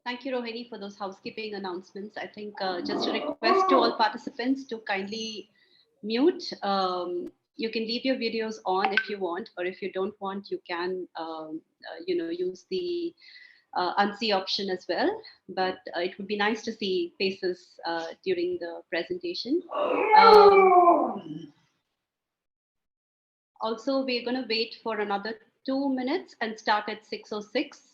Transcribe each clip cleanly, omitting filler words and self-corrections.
Thank you, Rohini, for those housekeeping announcements. I think just a request to all participants to kindly mute. You can leave your videos on if you want, or if you don't want, you can, use the unsee option as well. But it would be nice to see faces during the presentation. Also, we're going to wait for another 2 minutes and start at 6:06.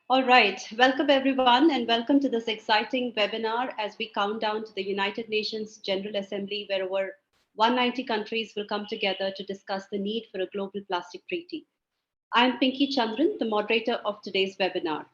All right, welcome everyone and welcome to this exciting webinar as we count down to the United Nations General Assembly where over 190 countries will come together to discuss the need for a global plastic treaty. I am Pinky Chandran, the moderator of today's webinar.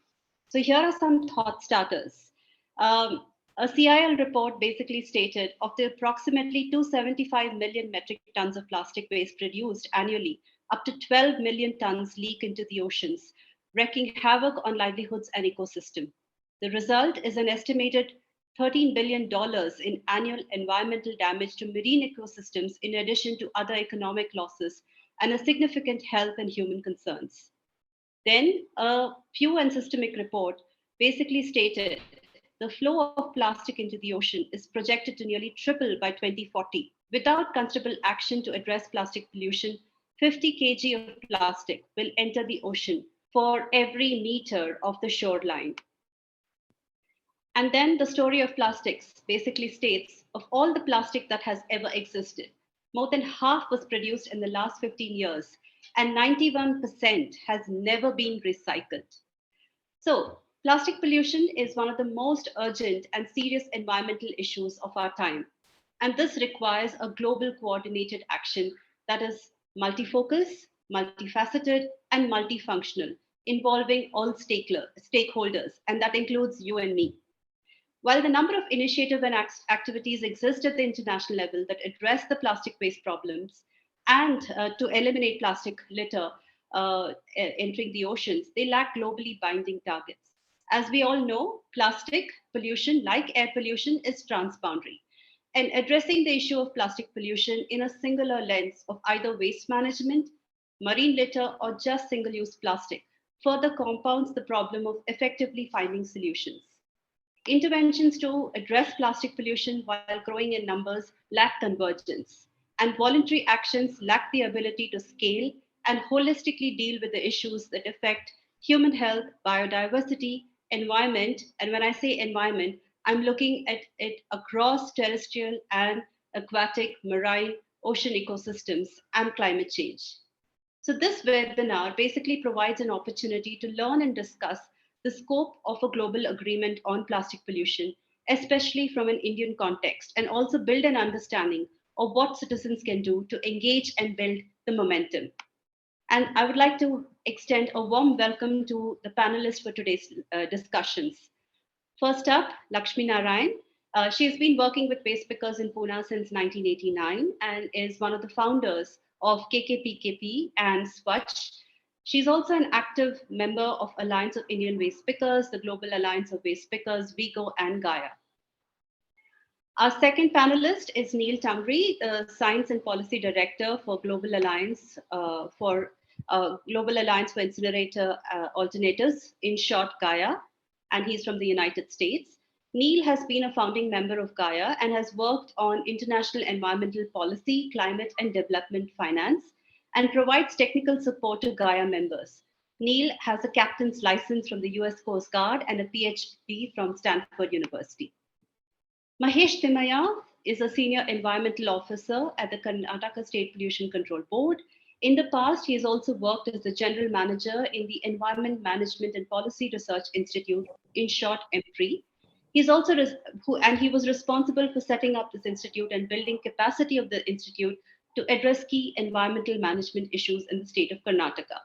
So here are some thought starters. A CIL report basically stated of the approximately 275 million metric tons of plastic waste produced annually, up to 12 million tons leak into the oceans, wreaking havoc on livelihoods and ecosystem. The result is an estimated $13 billion in annual environmental damage to marine ecosystems, in addition to other economic losses and a significant health and human concerns. Then a Pew and Systemic report basically stated the flow of plastic into the ocean is projected to nearly triple by 2040. Without considerable action to address plastic pollution, 50 kg of plastic will enter the ocean for every meter of the shoreline. And then the story of plastics basically states of all the plastic that has ever existed, more than half was produced in the last 15 years, and 91% has never been recycled. So, plastic pollution is one of the most urgent and serious environmental issues of our time. And this requires a global coordinated action that is multifocus, multifaceted, and multifunctional, involving all stakeholders, and that includes you and me. While the number of initiatives and activities exist at the international level that address the plastic waste problems and to eliminate plastic litter entering the oceans, they lack globally binding targets. As we all know, plastic pollution, like air pollution, is transboundary. And addressing the issue of plastic pollution in a singular lens of either waste management, marine litter, or just single use plastic further compounds the problem of effectively finding solutions. Interventions to address plastic pollution while growing in numbers lack convergence, and voluntary actions lack the ability to scale and holistically deal with the issues that affect human health, biodiversity, environment. And when I say environment, I'm looking at it across terrestrial and aquatic, marine, ocean ecosystems and climate change. So, this webinar basically provides an opportunity to learn and discuss the scope of a global agreement on plastic pollution, especially from an Indian context, and also build an understanding of what citizens can do to engage and build the momentum. And I would like to extend a warm welcome to the panelists for today's discussions. First up, Lakshmi Narayan. She has been working with waste pickers in Pune since 1989 and is one of the founders of KKPKP and Swatch. She's also an active member of Alliance of Indian Waste Pickers, the Global Alliance of Waste Pickers, Vigo, and Gaia. Our second panelist is Neil Tambry, the Science and Policy Director for Global Alliance for Incinerator Alternatives, in short, Gaia, and he's from the United States. Neil has been a founding member of Gaia and has worked on international environmental policy, climate and development finance, and provides technical support to Gaia members. Neil has a captain's license from the US Coast Guard and a PhD from Stanford University. Mahesh Timaya is a senior environmental officer at the Karnataka State Pollution Control Board. In the past, he has also worked as the general manager in the Environment Management and Policy Research Institute, in short, EMPRI. He's also and he was responsible for setting up this institute and building capacity of the institute to address key environmental management issues in the state of Karnataka.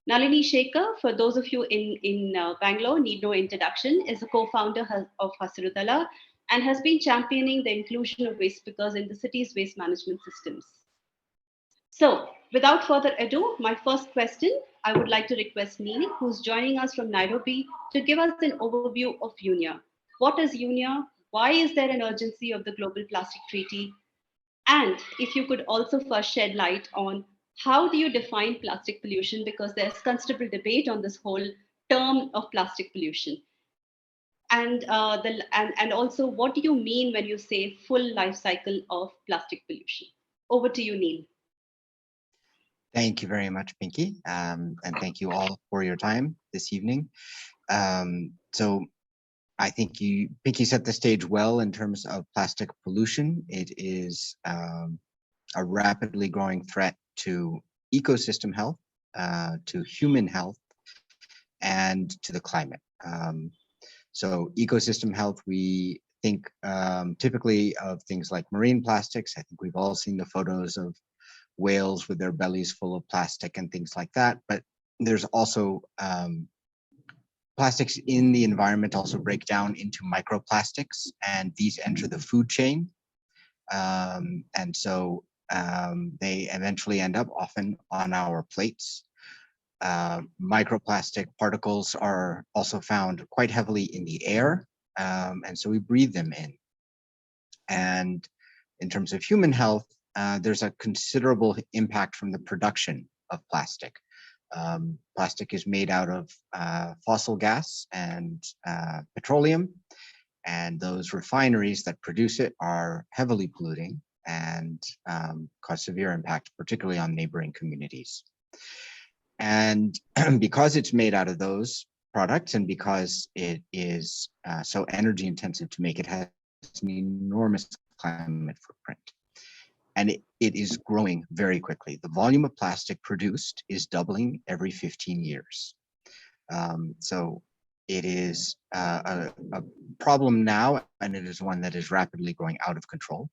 Nalini Shekhar, for those of you in Bangalore, need no introduction, is a co-founder of Hasirudala and has been championing the inclusion of waste pickers in the city's waste management systems. So, without further ado, my first question, I would like to request Neil, who's joining us from Nairobi, to give us an overview of UNEA. What is UNEA? Why is there an urgency of the Global Plastic Treaty? And if you could also first shed light on how do you define plastic pollution, because there's considerable debate on this whole term of plastic pollution. And, and also, what do you mean when you say full life cycle of plastic pollution? Over to you, Neil. Thank you very much, Pinky, and thank you all for your time this evening. So I think Pinky set the stage well in terms of plastic pollution. It is a rapidly growing threat to ecosystem health, to human health, and to the climate. So ecosystem health, we think typically of things like marine plastics. I think we've all seen the photos of whales with their bellies full of plastic and things like that. But there's also plastics in the environment also break down into microplastics, and these enter the food chain. And so they eventually end up often on our plates. Microplastic particles are also found quite heavily in the air, and so we breathe them in. And in terms of human health, there's a considerable impact from the production of plastic. Plastic is made out of fossil gas and petroleum, and those refineries that produce it are heavily polluting and cause severe impact, particularly on neighboring communities. And because it's made out of those products, and because it is so energy intensive to make, it has an enormous climate footprint. And it is growing very quickly. The volume of plastic produced is doubling every 15 years. So it is a problem now, and it is one that is rapidly going out of control.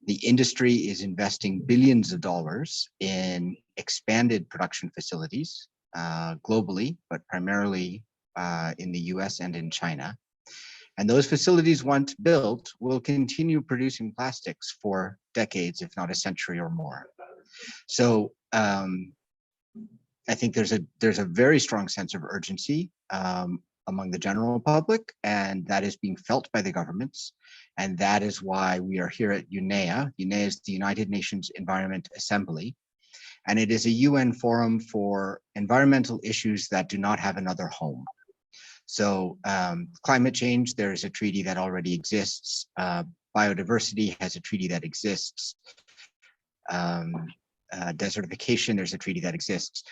The industry is investing billions of dollars in expanded production facilities globally, but primarily in the US and in China. And those facilities, once built, will continue producing plastics for decades, if not a century or more. So I think there's a very strong sense of urgency among the general public, and that is being felt by the governments. And that is why we are here at UNEA. UNEA is the United Nations Environment Assembly, and it is a UN forum for environmental issues that do not have another home. So climate change, there is a treaty that already exists. Biodiversity has a treaty that exists. Desertification, there's a treaty that exists.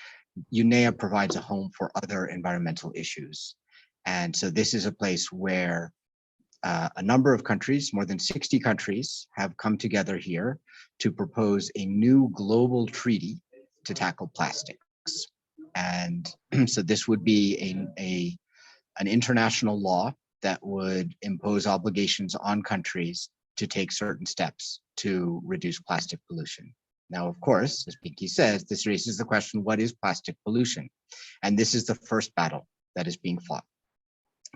UNEA provides a home for other environmental issues. And so this is a place where a number of countries, more than 60 countries, have come together here to propose a new global treaty to tackle plastics. And so this would be an international law that would impose obligations on countries to take certain steps to reduce plastic pollution. Now, of course, as Pinky says, this raises the question, what is plastic pollution? And this is the first battle that is being fought.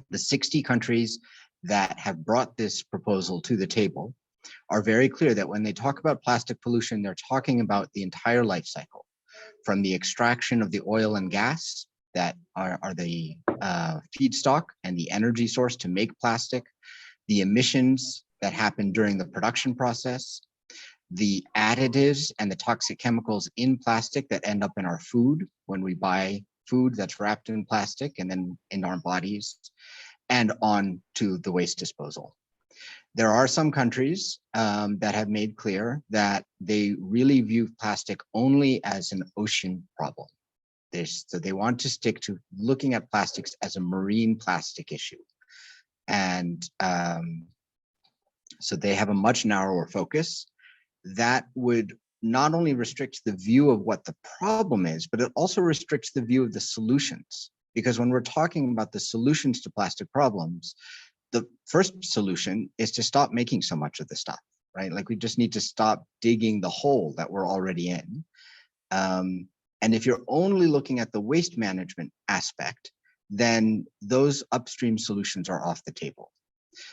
The 60 countries that have brought this proposal to the table are very clear that when they talk about plastic pollution, they're talking about the entire life cycle, from the extraction of the oil and gas that are the feedstock and the energy source to make plastic, the emissions that happen during the production process, the additives and the toxic chemicals in plastic that end up in our food when we buy food that's wrapped in plastic and then in our bodies, and on to the waste disposal. There are some countries that have made clear that they really view plastic only as an ocean problem. So they want to stick to looking at plastics as a marine plastic issue. And so they have a much narrower focus that would not only restrict the view of what the problem is, but it also restricts the view of the solutions. Because when we're talking about the solutions to plastic problems, the first solution is to stop making so much of the stuff, right? Like we just need to stop digging the hole that we're already in. And if you're only looking at the waste management aspect, then those upstream solutions are off the table.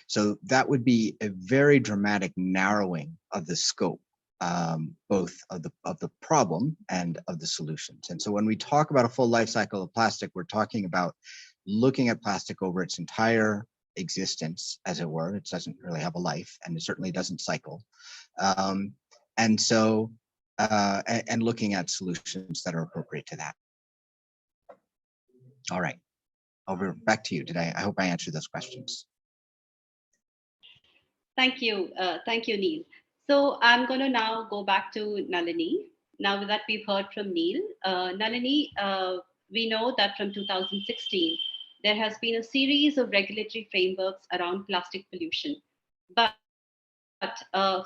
So that would be a very dramatic narrowing of the scope, both of the problem and of the solutions. And so when we talk about a full life cycle of plastic, we're talking about looking at plastic over its entire existence, as it were. It doesn't really have a life, and it certainly doesn't cycle. And so, and looking at solutions that are appropriate to that. All right, back to you. I hope I answered those questions. Thank you, Neil. So I'm going to now go back to Nalini. Now that we've heard from Neil, Nalini, we know that from 2016, there has been a series of regulatory frameworks around plastic pollution. But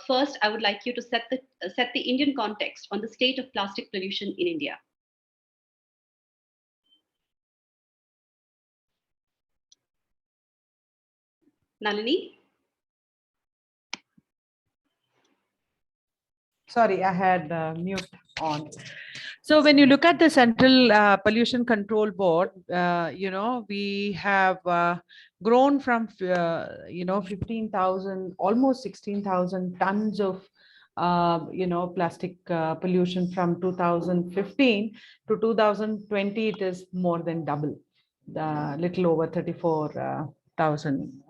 first, I would like you to set the Indian context on the state of plastic pollution in India. Nalini? Sorry, I had mute on. So when you look at the Central Pollution Control Board, we have grown from, 15,000, almost 16,000 tons of, plastic pollution from 2015 to 2020. It is more than double, little over 34,000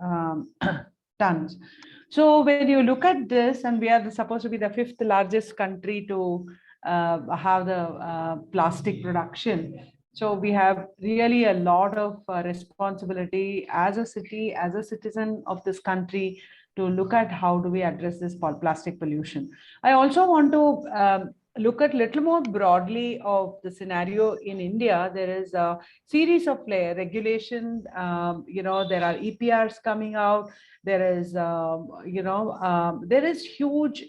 tons. So when you look at this, and we are supposed to be the 5th largest country to have the plastic production. So we have really a lot of responsibility as a city, as a citizen of this country, to look at how do we address this plastic pollution. I also want to look at little more broadly of the scenario in India. There is a series of regulations. There are EPRs coming out. There is, there is huge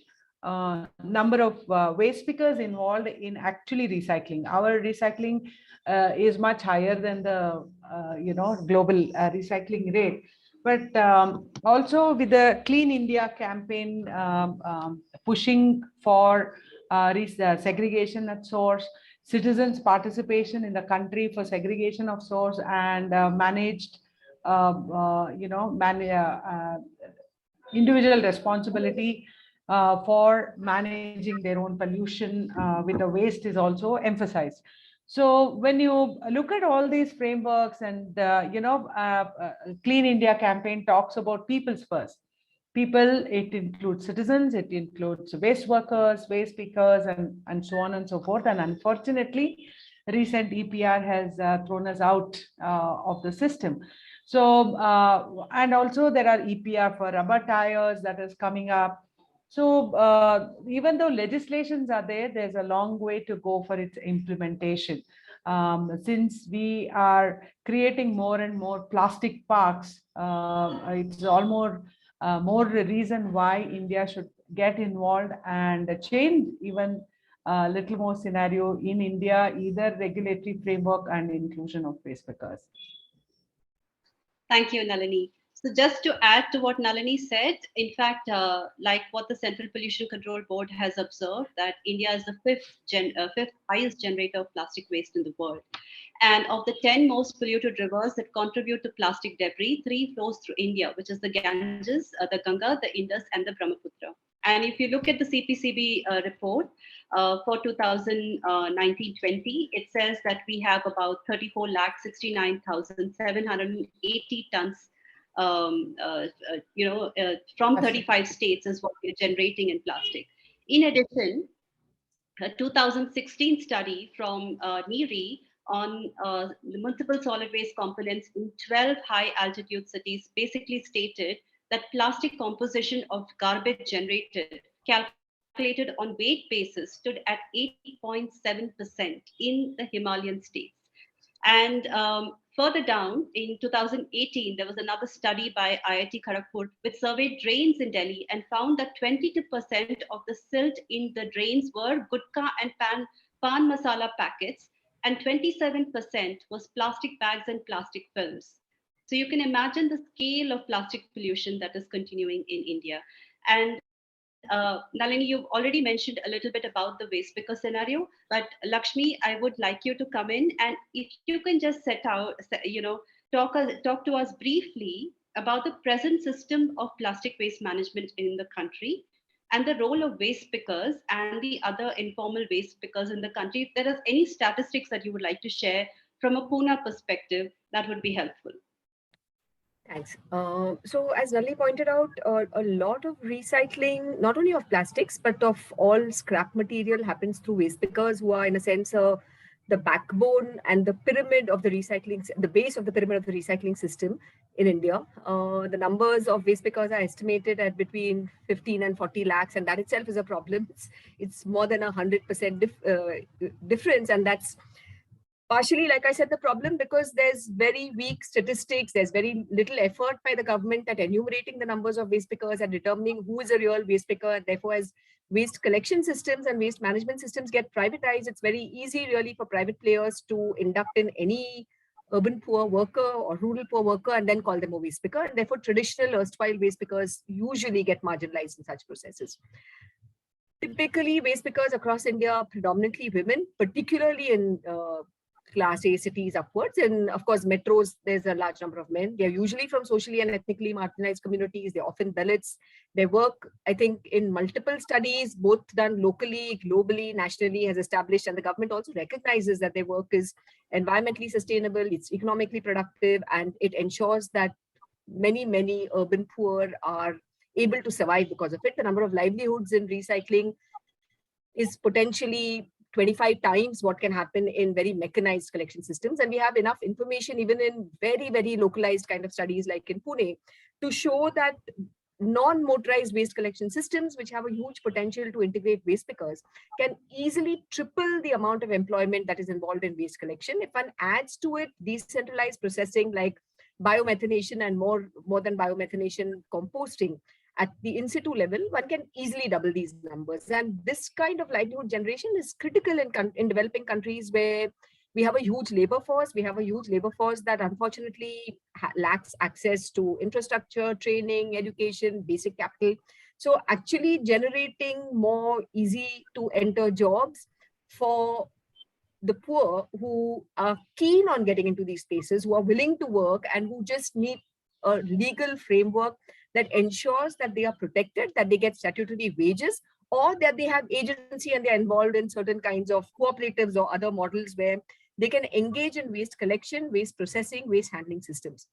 number of waste pickers involved in actually recycling. Our recycling is much higher than the global recycling rate. But also with the Clean India campaign pushing for segregation at source, citizens' participation in the country for segregation of source, and managed individual responsibility for managing their own pollution with the waste is also emphasized. So when you look at all these frameworks, and Clean India campaign talks about people's first. People, it includes citizens, it includes waste workers, waste pickers, and so on and so forth. And unfortunately, recent EPR has thrown us out of the system. So, and also there are EPR for rubber tires that is coming up. So even though legislations are there, there's a long way to go for its implementation. Since we are creating more and more plastic parks, it's almost more reason why India should get involved and change even a little more scenario in India, either regulatory framework and inclusion of waste pickers. Thank you, Nalini. So just to add to what Nalini said, in fact, like what the Central Pollution Control Board has observed, that India is the fifth highest generator of plastic waste in the world. And of the 10 most polluted rivers that contribute to plastic debris, 3 flows through India, which is the Ganges, the Ganga, the Indus, and the Brahmaputra. And if you look at the CPCB report for 2019-20, it says that we have about 34,69,780 tons from 35 states is what we're generating in plastic. In addition, a 2016 study from NERI on the multiple solid waste components in 12 high altitude cities basically stated that plastic composition of garbage generated, calculated on weight basis, stood at 8.7% in the Himalayan states. And further down in 2018, there was another study by IIT Kharagpur which surveyed drains in Delhi and found that 22% of the silt in the drains were gutka and pan masala packets, and 27% was plastic bags and plastic films. So you can imagine the scale of plastic pollution that is continuing in India. And Nalini, you've already mentioned a little bit about the waste picker scenario, but Lakshmi, I would like you to come in, and if you can just talk to us briefly about the present system of plastic waste management in the country and the role of waste pickers and the other informal waste pickers in the country. If there are any statistics that you would like to share from a Pune perspective, that would be helpful. Thanks. So as Nalini pointed out, a lot of recycling, not only of plastics, but of all scrap material happens through waste pickers, who are in a sense the backbone and the pyramid of the recycling, the base of the pyramid of the recycling system in India. The numbers of waste pickers are estimated at between 15 and 40 lakhs, and that itself is a problem. It's more than 100% difference, and that's partially, like I said, the problem because there's very weak statistics, there's very little effort by the government at enumerating the numbers of waste pickers and determining who is a real waste picker. And therefore, as waste collection systems and waste management systems get privatized, it's very easy really for private players to induct in any urban poor worker or rural poor worker and then call them a waste picker. And therefore, traditional erstwhile waste pickers usually get marginalized in such processes. Typically, waste pickers across India are predominantly women, particularly in Class A cities upwards. And of course, metros, there's a large number of men. They're usually from socially and ethnically marginalized communities. They're often Dalits. Their work, I think, in multiple studies, both done locally, globally, nationally, has established, and the government also recognizes that their work is environmentally sustainable, it's economically productive, and it ensures that many, many urban poor are able to survive because of it. The number of livelihoods in recycling is potentially 25 times what can happen in very mechanized collection systems. And we have enough information, even in very, very localized kind of studies like in Pune, to show that non-motorized waste collection systems, which have a huge potential to integrate waste pickers, can easily triple the amount of employment that is involved in waste collection. If one adds to it decentralized processing like biomethanation and more than biomethanation, composting, at the in situ level, one can easily double these numbers. And this kind of livelihood generation is critical in developing countries where we have a huge labor force. We have a huge labor force that unfortunately lacks access to infrastructure, training, education, basic capital. So actually generating more easy to enter jobs for the poor who are keen on getting into these spaces, who are willing to work, and who just need a legal framework that ensures that they are protected, that they get statutory wages, or that they have agency and they're involved in certain kinds of cooperatives or other models where they can engage in waste collection, waste processing, waste handling systems.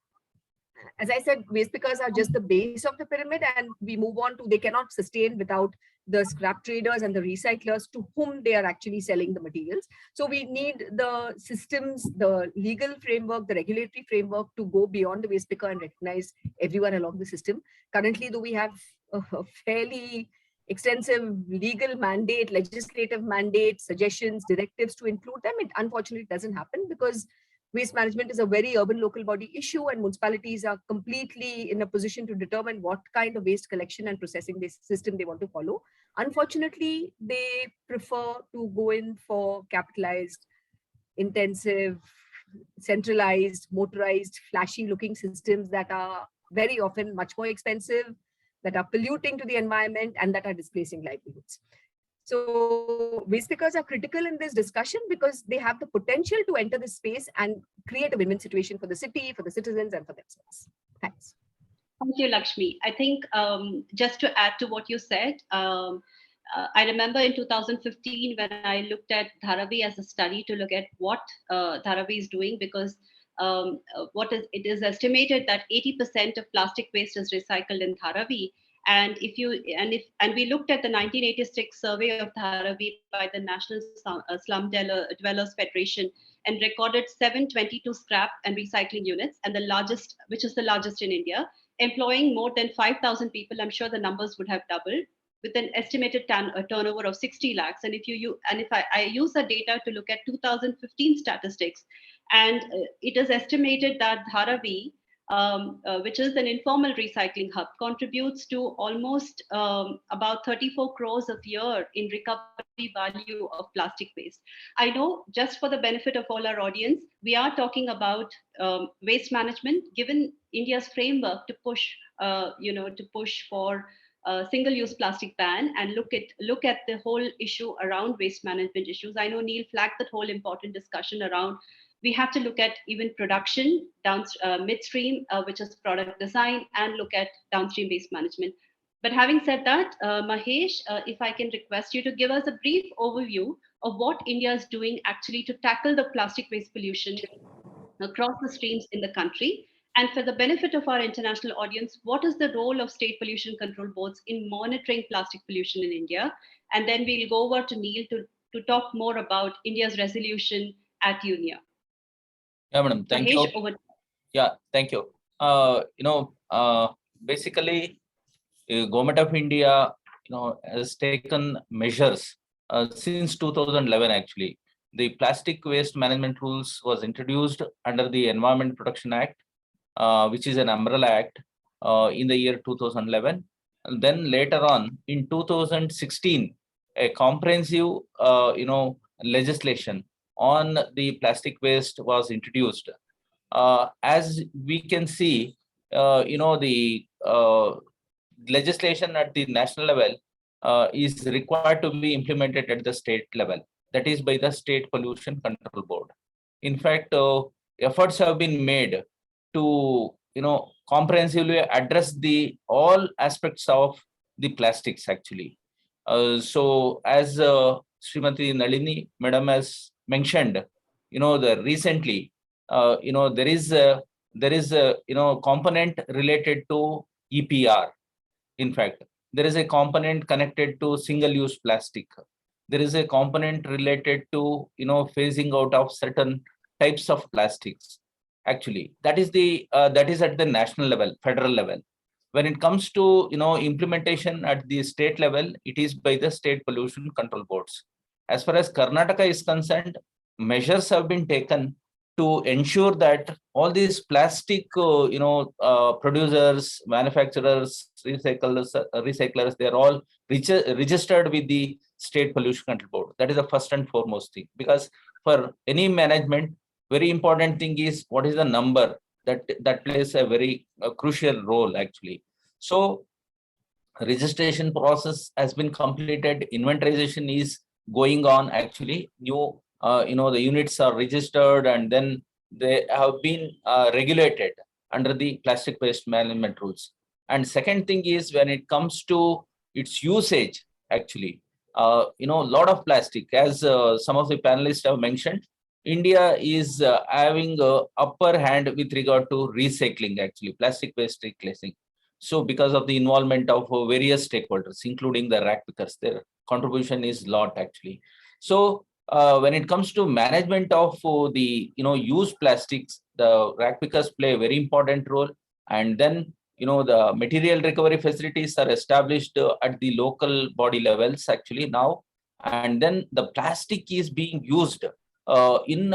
As I said, waste pickers are just the base of the pyramid, and we move on to, they cannot sustain without the scrap traders and the recyclers to whom they are actually selling the materials. So we need the systems, the legal framework, the regulatory framework to go beyond the waste picker and recognize everyone along the system. Currently, though, we have a fairly extensive legal mandate, legislative mandate, suggestions, directives to include them. It unfortunately doesn't happen because waste management is a very urban local body issue, and municipalities are completely in a position to determine what kind of waste collection and processing system they want to follow. Unfortunately, they prefer to go in for capitalized, intensive, centralized, motorized, flashy looking systems that are very often much more expensive, that are polluting to the environment, and that are displacing livelihoods. So waste pickers are critical in this discussion because they have the potential to enter this space and create a win-win situation for the city, for the citizens, and for themselves. Thanks. Thank you, Lakshmi. I think just to add to what you said, I remember in 2015 when I looked at Dharavi as a study to look at what Dharavi is doing, because it is estimated that 80% of plastic waste is recycled in Dharavi. And we looked at the 1986 survey of Dharavi by the National Slum Dwellers Federation, and recorded 722 scrap and recycling units, and which is the largest in India, employing more than 5,000 people. I'm sure the numbers would have doubled, with an estimated turnover of 60 lakhs. And if I use the data to look at 2015 statistics, and it is estimated that Dharavi, which is an informal recycling hub, contributes to almost about 34 crores a year in recovery value of plastic waste. I know, just for the benefit of all our audience, we are talking about waste management, given India's framework to push for single-use plastic ban and look at the whole issue around waste management issues. I know Neil flagged that whole important discussion around we have to look at even production midstream, which is product design, and look at downstream waste management. But having said that, Mahesh, if I can request you to give us a brief overview of what India is doing actually to tackle the plastic waste pollution across the streams in the country. And for the benefit of our international audience, what is the role of state pollution control boards in monitoring plastic pollution in India? And then we'll go over to Neil to talk more about India's resolution at UNEA. Yeah, madam. Thank Mahesh, you. over. Yeah, thank you. Basically, Government of India, has taken measures since 2011. Actually, the plastic waste management rules was introduced under the Environment Protection Act, which is an umbrella act, in the year 2011. And then later on, in 2016, a comprehensive, legislation on the plastic waste was introduced. As we can see, the legislation at the national level is required to be implemented at the state level, that is by the State Pollution Control Board. In fact, efforts have been made to comprehensively address all aspects of the plastics actually. So as Srimati Nalini Madam has mentioned, recently, there is a component related to EPR. In fact, there is a component connected to single-use plastic. There is a component related to phasing out of certain types of plastics. Actually, that is at the national level, federal level. When it comes to implementation at the state level, it is by the State Pollution Control Boards. As far as Karnataka is concerned, measures have been taken to ensure that all these plastic producers, manufacturers, recyclers, they are all registered with the State Pollution Control Board. That is the first and foremost thing, because for any management, very important thing is what is the number that plays a very crucial role actually. So registration process has been completed, inventorization is going on actually. New the units are registered and then they have been regulated under the plastic waste management rules. And second thing is when it comes to its usage actually, a lot of plastic, as some of the panelists have mentioned, India is having upper hand with regard to recycling actually, plastic waste recycling. So because of the involvement of various stakeholders, including the rack pickers, their contribution is lot actually. So when it comes to management of the used plastics, the rack pickers play a very important role. And then the material recovery facilities are established at the local body levels actually now. And then the plastic is being used in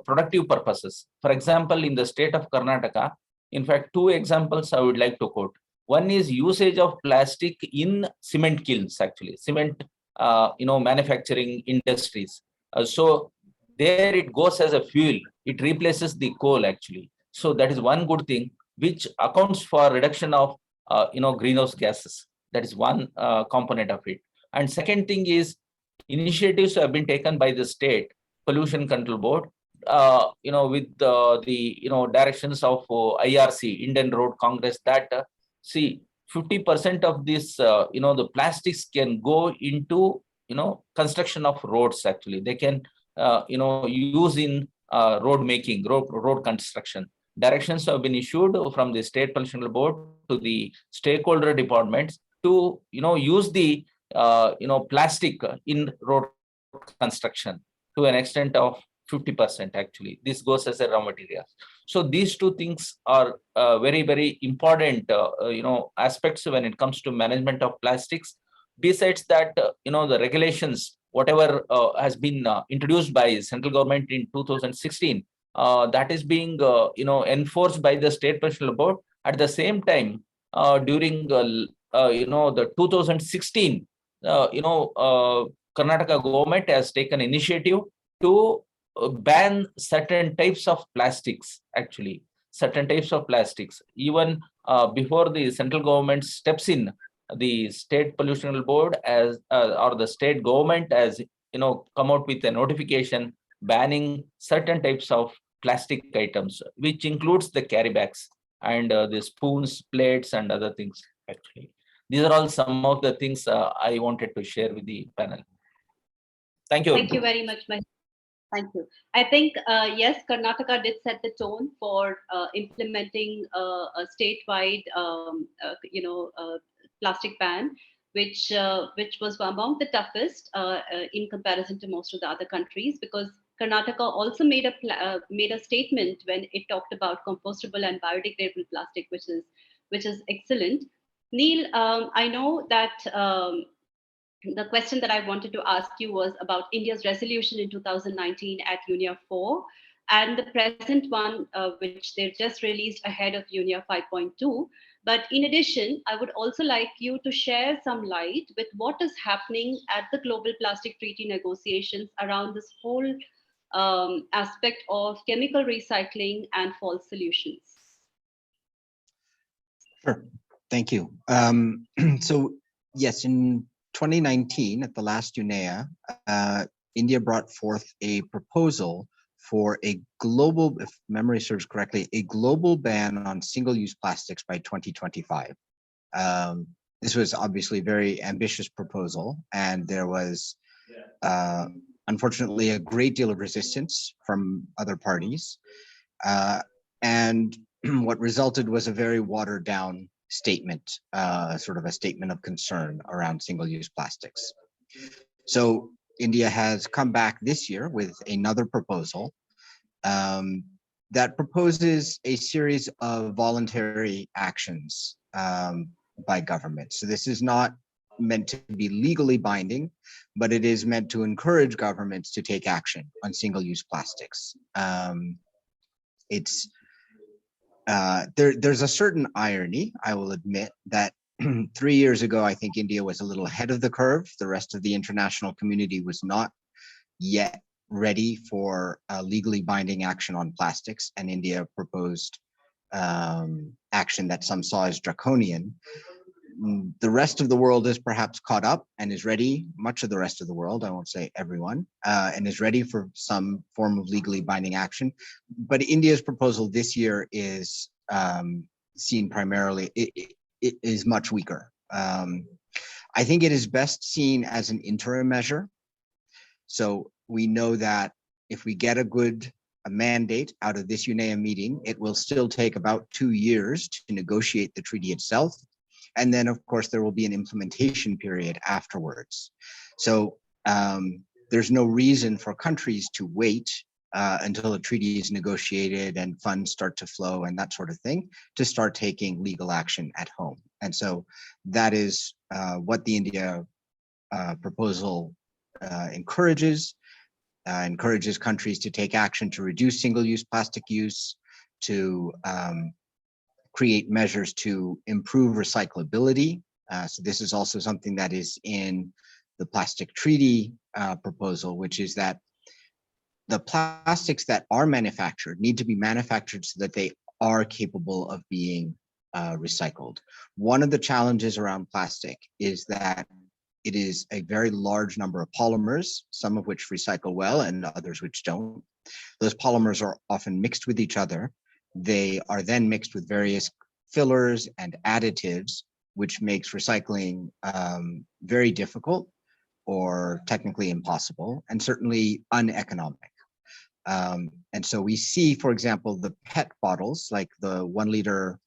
productive purposes. For example, in the state of Karnataka, in fact, two examples I would like to quote. One is usage of plastic in cement kilns, actually, cement manufacturing industries. So there it goes as a fuel. It replaces the coal actually. So that is one good thing, which accounts for reduction of greenhouse gases. That is one component of it. And second thing is initiatives have been taken by the State Pollution Control Board, with the directions of IRC, Indian Road Congress, that see 50% of this the plastics can go into construction of roads. Actually, they can use in road making, road construction. Directions have been issued from the State Pollution Control Board to the stakeholder departments to use the plastic in road construction to an extent of 50% actually. This goes as a raw material. So these two things are very, very important, aspects when it comes to management of plastics. Besides that, the regulations, whatever has been introduced by central government in 2016, that is being, enforced by the State Professional Board. At the same time, during, the 2016, Karnataka government has taken initiative to ban certain types of plastics, actually, certain types of plastics. Even before the central government steps in, the State Pollution Board as or the state government has, come out with a notification banning certain types of plastic items, which includes the carry bags and the spoons, plates, and other things, actually. These are all some of the things I wanted to share with the panel. Thank you. Thank you very much. Thank you. I think, yes, Karnataka did set the tone for implementing a statewide, plastic ban, which was among the toughest in comparison to most of the other countries, because Karnataka also made a statement when it talked about compostable and biodegradable plastic, which is excellent. Neil, I know that the question that I wanted to ask you was about India's resolution in 2019 at UNEA4 and the present one, which they've just released ahead of UNEA 5.2. But in addition, I would also like you to share some light with what is happening at the Global Plastic Treaty negotiations around this whole aspect of chemical recycling and false solutions. Sure, thank you. So yes, in 2019, at the last UNEA, India brought forth a proposal for a global, if memory serves correctly, a global ban on single-use plastics by 2025. This was obviously a very ambitious proposal, and there was, unfortunately, a great deal of resistance from other parties. And what resulted was a very watered-down statement, sort of a statement of concern around single-use plastics. So India has come back this year with another proposal that proposes a series of voluntary actions by government. So this is not meant to be legally binding, but it is meant to encourage governments to take action on single-use plastics. There's a certain irony, I will admit, that 3 years ago, I think India was a little ahead of the curve. The rest of the international community was not yet ready for legally binding action on plastics, and India proposed action that some saw as draconian. The rest of the world is perhaps caught up and is ready, much of the rest of the world, I won't say everyone, and is ready for some form of legally binding action. But India's proposal this year is seen primarily, it is much weaker. I think it is best seen as an interim measure. So we know that if we get a mandate out of this UNEA meeting, it will still take about 2 years to negotiate the treaty itself. And then, of course, there will be an implementation period afterwards. So there's no reason for countries to wait until a treaty is negotiated and funds start to flow and that sort of thing to start taking legal action at home. And so that is what the India proposal encourages countries to take action to reduce single-use plastic use, to create measures to improve recyclability. So this is also something that is in the plastic treaty proposal, which is that the plastics that are manufactured need to be manufactured so that they are capable of being recycled. One of the challenges around plastic is that it is a very large number of polymers, some of which recycle well and others which don't. Those polymers are often mixed with each other. They are then mixed with various fillers and additives, which makes recycling very difficult or technically impossible, and certainly uneconomic. And so we see, for example, the PET bottles, like the 1 liter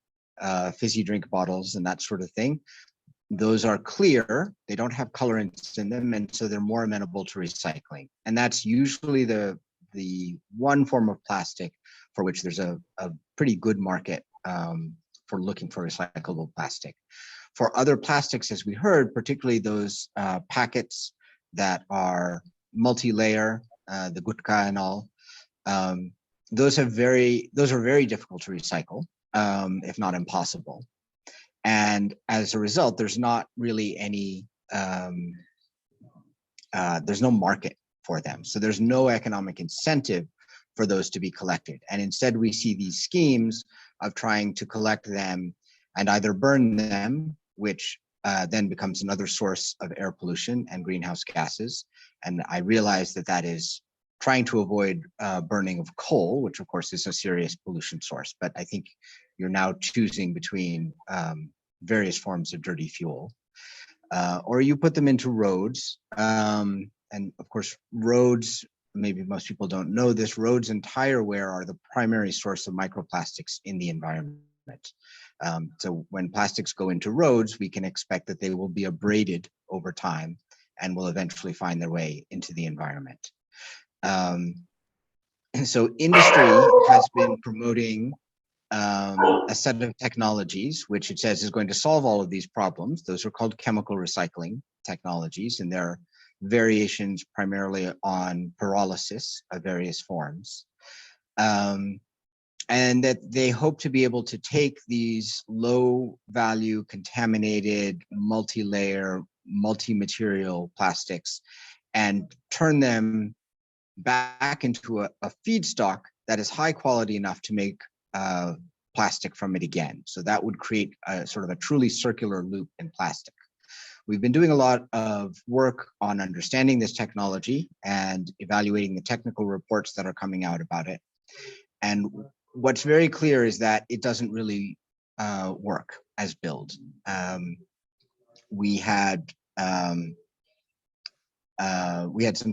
fizzy drink bottles and that sort of thing. Those are clear, they don't have colorants in them, and so they're more amenable to recycling. And that's usually the the one form of plastic for which there's a pretty good market for looking for recyclable plastic. For other plastics, as we heard, particularly those packets that are multi-layer, the gutka and all, those are very difficult to recycle, if not impossible. And as a result, there's not really any, there's no market for them. So there's no economic incentive for those to be collected. And instead we see these schemes of trying to collect them and either burn them, which then becomes another source of air pollution and greenhouse gases. And I realize that that is trying to avoid burning of coal, which of course is a serious pollution source. But I think you're now choosing between various forms of dirty fuel. Or you put them into roads. And of course, roads, maybe most people don't know this, roads and tire wear are the primary source of microplastics in the environment. So when plastics go into roads, we can expect that they will be abraded over time and will eventually find their way into the environment. And so industry has been promoting a set of technologies, which it says is going to solve all of these problems. Those are called chemical recycling technologies, and they're variations primarily on pyrolysis of various forms. And that they hope to be able to take these low value, contaminated, multi-layer, multi-material plastics and turn them back into a feedstock that is high quality enough to make plastic from it again. So that would create a sort of a truly circular loop in plastic. We've been doing a lot of work on understanding this technology and evaluating the technical reports that are coming out about it. And what's very clear is that it doesn't really work as built. We had some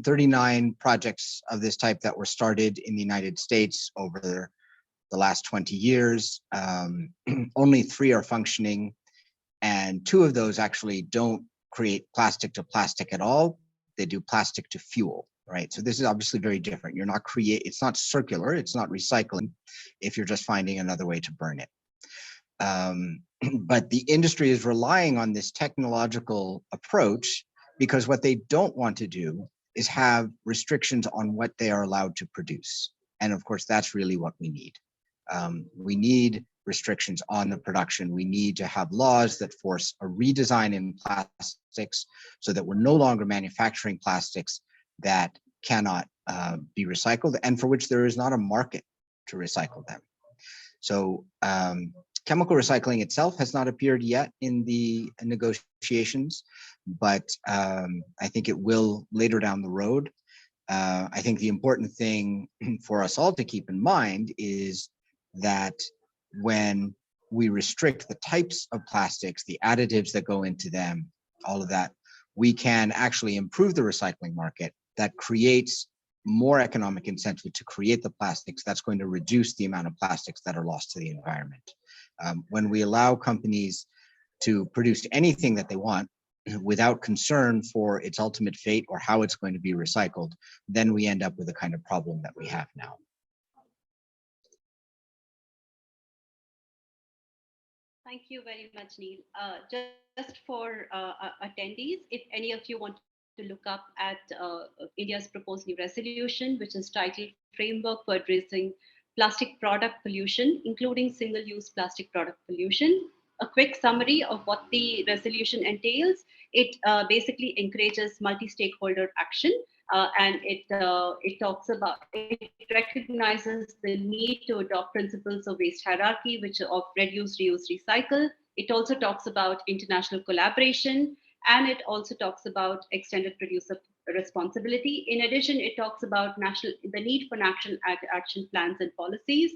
39 projects of this type that were started in the United States over the last 20 years. Only 3 are functioning, and 2 of those actually don't create plastic to plastic at all. They do plastic to fuel, right? So this is obviously very different. You're not it's not circular, it's not recycling if you're just finding another way to burn it. But the industry is relying on this technological approach because what they don't want to do is have restrictions on what they are allowed to produce. And of course, that's really what we need. We need restrictions on the production. We need to have laws that force a redesign in plastics so that we're no longer manufacturing plastics that cannot be recycled and for which there is not a market to recycle them. So chemical recycling itself has not appeared yet in the negotiations, but I think it will later down the road. I think the important thing for us all to keep in mind is that when we restrict the types of plastics, the additives that go into them, all of that, we can actually improve the recycling market that creates more economic incentive to create the plastics. That's going to reduce the amount of plastics that are lost to the environment. When we allow companies to produce anything that they want without concern for its ultimate fate or how it's going to be recycled, then we end up with the kind of problem that we have now. Thank you very much, Neil. Just for attendees, if any of you want to look up at India's proposed new resolution, which is titled Framework for Addressing Plastic Product Pollution, including Single-Use Plastic Product Pollution. A quick summary of what the resolution entails. It basically encourages multi-stakeholder action, and it recognizes the need to adopt principles of waste hierarchy, which are of reduce, reuse, recycle. It also talks about international collaboration, and it also talks about extended producer responsibility. In addition, it talks about the need for national action plans and policies,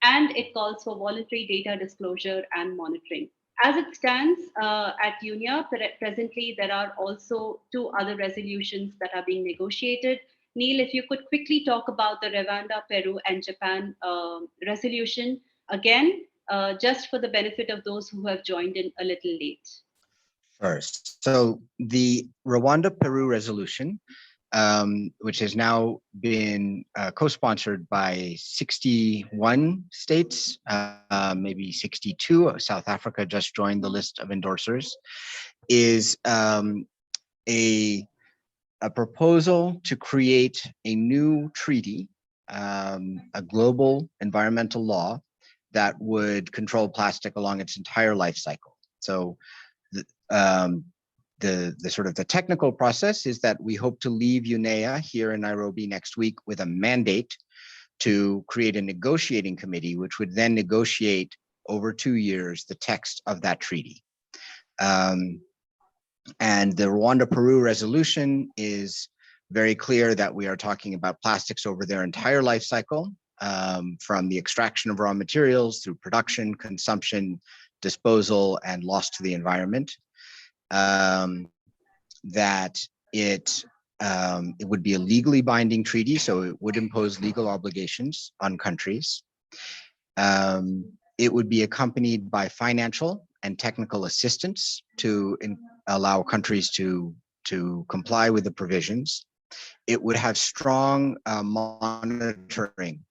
and it calls for voluntary data disclosure and monitoring. As it stands at UNEA, presently there are also 2 other resolutions that are being negotiated. Neil, if you could quickly talk about the Rwanda, Peru, and Japan resolution again, just for the benefit of those who have joined in a little late. First, so the Rwanda-Peru resolution which has now been co-sponsored by 61 states, maybe 62. South Africa just joined the list of endorsers, is a proposal to create a new treaty, a global environmental law that would control plastic along its entire life cycle. So the sort of the technical process is that we hope to leave UNEA here in Nairobi next week with a mandate to create a negotiating committee, which would then negotiate over 2 years the text of that treaty. And the Rwanda-Peru resolution is very clear that we are talking about plastics over their entire life cycle, from the extraction of raw materials through production, consumption, disposal, and loss to the environment. That it would be a legally binding treaty, so it would impose legal obligations on countries. It would be accompanied by financial and technical assistance to allow countries to comply with the provisions. It would have strong monitoring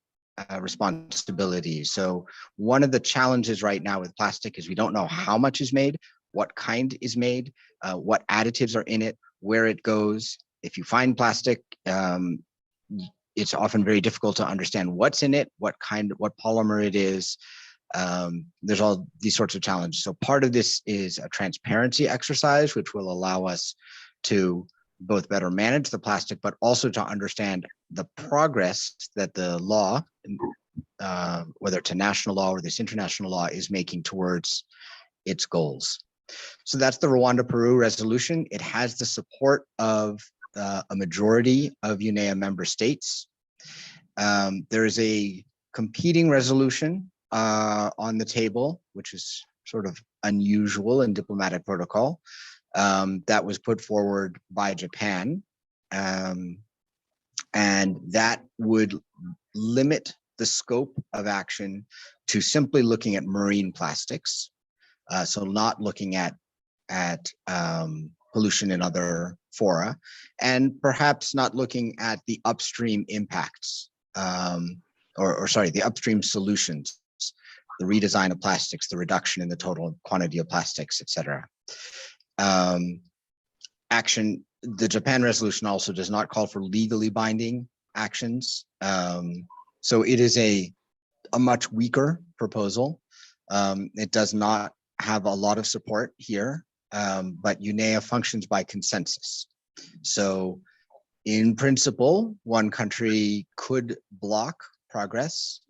responsibilities. So one of the challenges right now with plastic is we don't know how much is made, what kind is made, what additives are in it, where it goes. If you find plastic, it's often very difficult to understand what's in it, what polymer it is. There's all these sorts of challenges. So part of this is a transparency exercise, which will allow us to both better manage the plastic, but also to understand the progress that the law, whether it's a national law or this international law, is making towards its goals. So that's the Rwanda-Peru resolution. It has the support of a majority of UNEA member states. There is a competing resolution on the table, which is sort of unusual in diplomatic protocol, that was put forward by Japan. And that would limit the scope of action to simply looking at marine plastics. So not looking at pollution in other fora, and perhaps not looking at the upstream impacts, the upstream solutions, the redesign of plastics, the reduction in the total quantity of plastics, etc. The Japan resolution also does not call for legally binding actions. So it is a much weaker proposal. It does not have a lot of support here, but UNEA functions by consensus. So in principle, one country could block progress.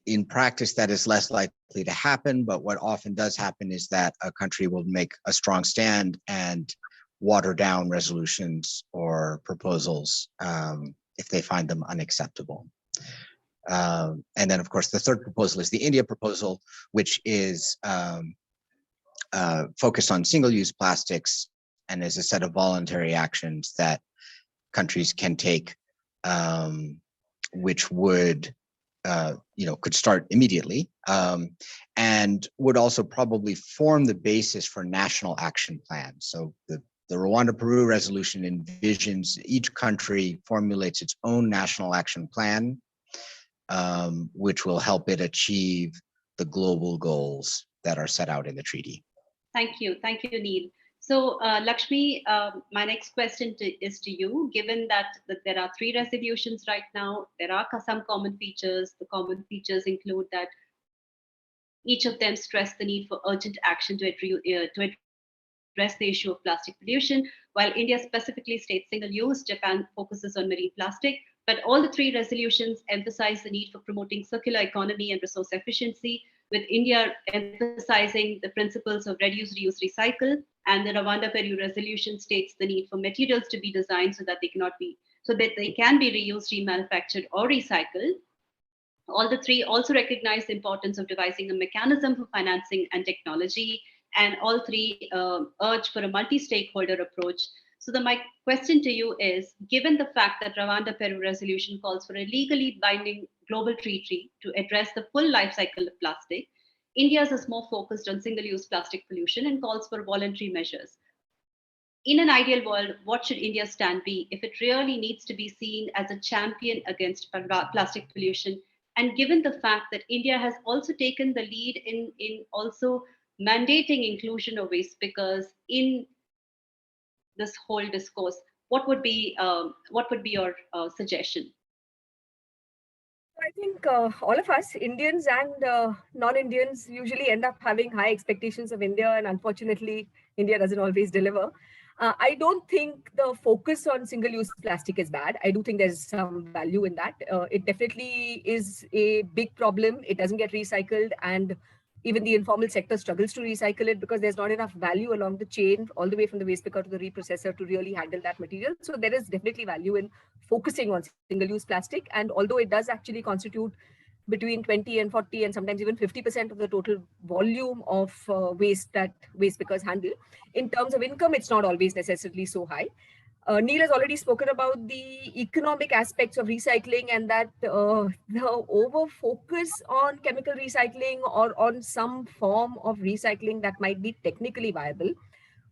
In practice, that is less likely to happen, but what often does happen is that a country will make a strong stand and water down resolutions or proposals if they find them unacceptable. And then, of course, the third proposal is the India proposal, which is focused on single-use plastics and is a set of voluntary actions that countries can take, which would, could start immediately, and would also probably form the basis for national action plans. So the Rwanda-Peru resolution envisions each country formulates its own national action plan, which will help it achieve the global goals that are set out in the treaty. Thank you, Neil. So Lakshmi, my next question is to you. Given that there are 3 resolutions right now, there are some common features. The common features include that each of them stress the need for urgent action to address the issue of plastic pollution. While India specifically states single-use, Japan focuses on marine plastic. But all the 3 resolutions emphasize the need for promoting circular economy and resource efficiency, with India emphasizing the principles of reduce, reuse, recycle. And the Rwanda-Peru resolution states the need for materials to be designed so that they can be reused, remanufactured, or recycled. All the 3 also recognize the importance of devising a mechanism for financing and technology, and all 3 urge for a multi-stakeholder approach. So my question to you is, given the fact that Rwanda-Peru resolution calls for a legally binding global treaty to address the full life cycle of plastic, India's is more focused on single-use plastic pollution and calls for voluntary measures. in an ideal world, what should India's stand be if it really needs to be seen as a champion against plastic pollution? And given the fact that India has also taken the lead in also mandating inclusion of waste pickers in this whole discourse, what would be your suggestion? I think all of us, Indians and non-Indians, usually end up having high expectations of India, and unfortunately, India doesn't always deliver. I don't think the focus on single-use plastic is bad. I do think there's some value in that. It definitely is a big problem. It doesn't get recycled, and even the informal sector struggles to recycle it because there's not enough value along the chain, all the way from the waste picker to the reprocessor, to really handle that material. So there is definitely value in focusing on single-use plastic. And although it does actually constitute between 20 and 40 and sometimes even 50% of the total volume of waste that waste pickers handle, in terms of income, it's not always necessarily so high. Neil has already spoken about the economic aspects of recycling, and that the over focus on chemical recycling or on some form of recycling that might be technically viable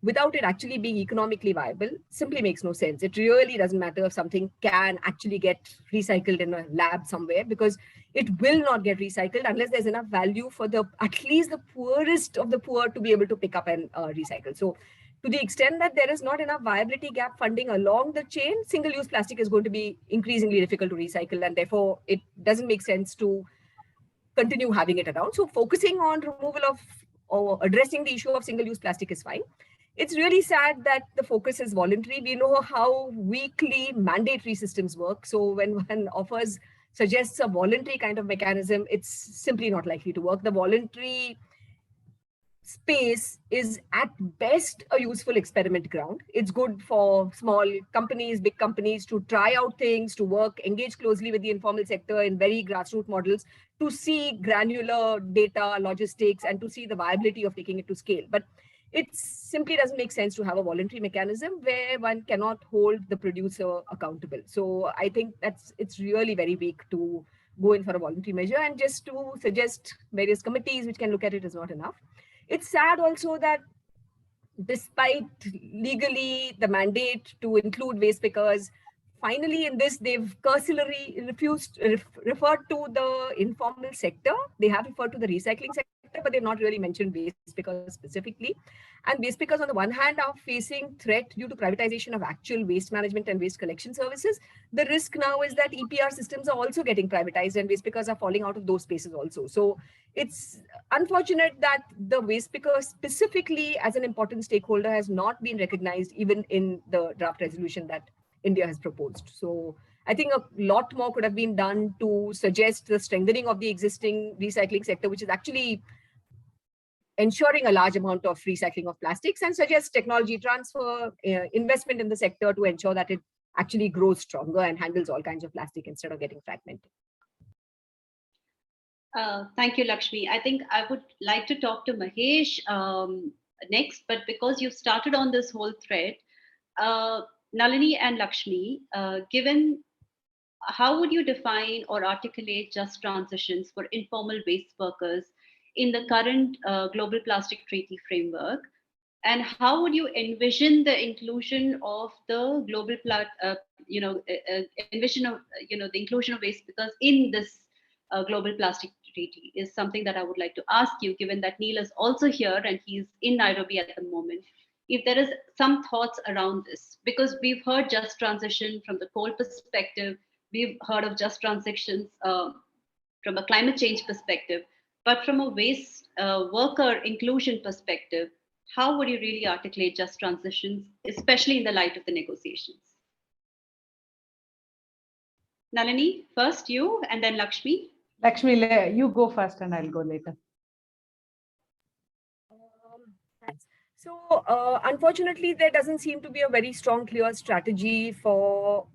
without it actually being economically viable simply makes no sense. It really doesn't matter if something can actually get recycled in a lab somewhere, because it will not get recycled unless there's enough value for the at least the poorest of the poor to be able to pick up and recycle. So to the extent that there is not enough viability gap funding along the chain, single-use plastic is going to be increasingly difficult to recycle, and therefore it doesn't make sense to continue having it around. So focusing on removal of or addressing the issue of single-use plastic is fine. It's really sad that the focus is voluntary. We know how weakly mandatory systems work. So when one offers, suggests a voluntary kind of mechanism, it's simply not likely to work. The voluntary space is at best a useful experiment ground. It's good for small companies, big companies to try out things, to work, engage closely with the informal sector in very grassroots models, to see granular data, logistics, and to see the viability of taking it to scale. But it simply doesn't make sense to have a voluntary mechanism where one cannot hold the producer accountable. So I think it's really very weak to go in for a voluntary measure, and just to suggest various committees which can look at it is not enough. It's sad also that despite legally the mandate to include waste pickers, finally in this they've cursorily referred to the informal sector. They have referred to the recycling sector, but they've not really mentioned waste pickers specifically. And waste pickers on the one hand are facing threat due to privatization of actual waste management and waste collection services. The risk now is that EPR systems are also getting privatized and waste pickers are falling out of those spaces also. So it's unfortunate that the waste picker specifically as an important stakeholder has not been recognized even in the draft resolution that India has proposed. So I think a lot more could have been done to suggest the strengthening of the existing recycling sector, which is actually ensuring a large amount of recycling of plastics, and suggest technology transfer, investment in the sector to ensure that it actually grows stronger and handles all kinds of plastic instead of getting fragmented. Thank you, Lakshmi. I think I would like to talk to Mahesh next, but because you've started on this whole thread, Nalini and Lakshmi, given how would you define or articulate just transitions for informal waste workers in the current Global Plastic Treaty framework? And how would you envision the inclusion of the global, envision of, the inclusion of waste? Because in this Global Plastic Treaty is something that I would like to ask you, given that Neil is also here and he's in Nairobi at the moment, if there is some thoughts around this, because we've heard just transition from the coal perspective, we've heard of just transitions from a climate change perspective, but from a waste worker inclusion perspective, how would you really articulate just transitions, especially in the light of the negotiations? Nalini, first you, and then Lakshmi. Lakshmi, you go first and I'll go later. Thanks. So unfortunately, there doesn't seem to be a very strong, clear strategy for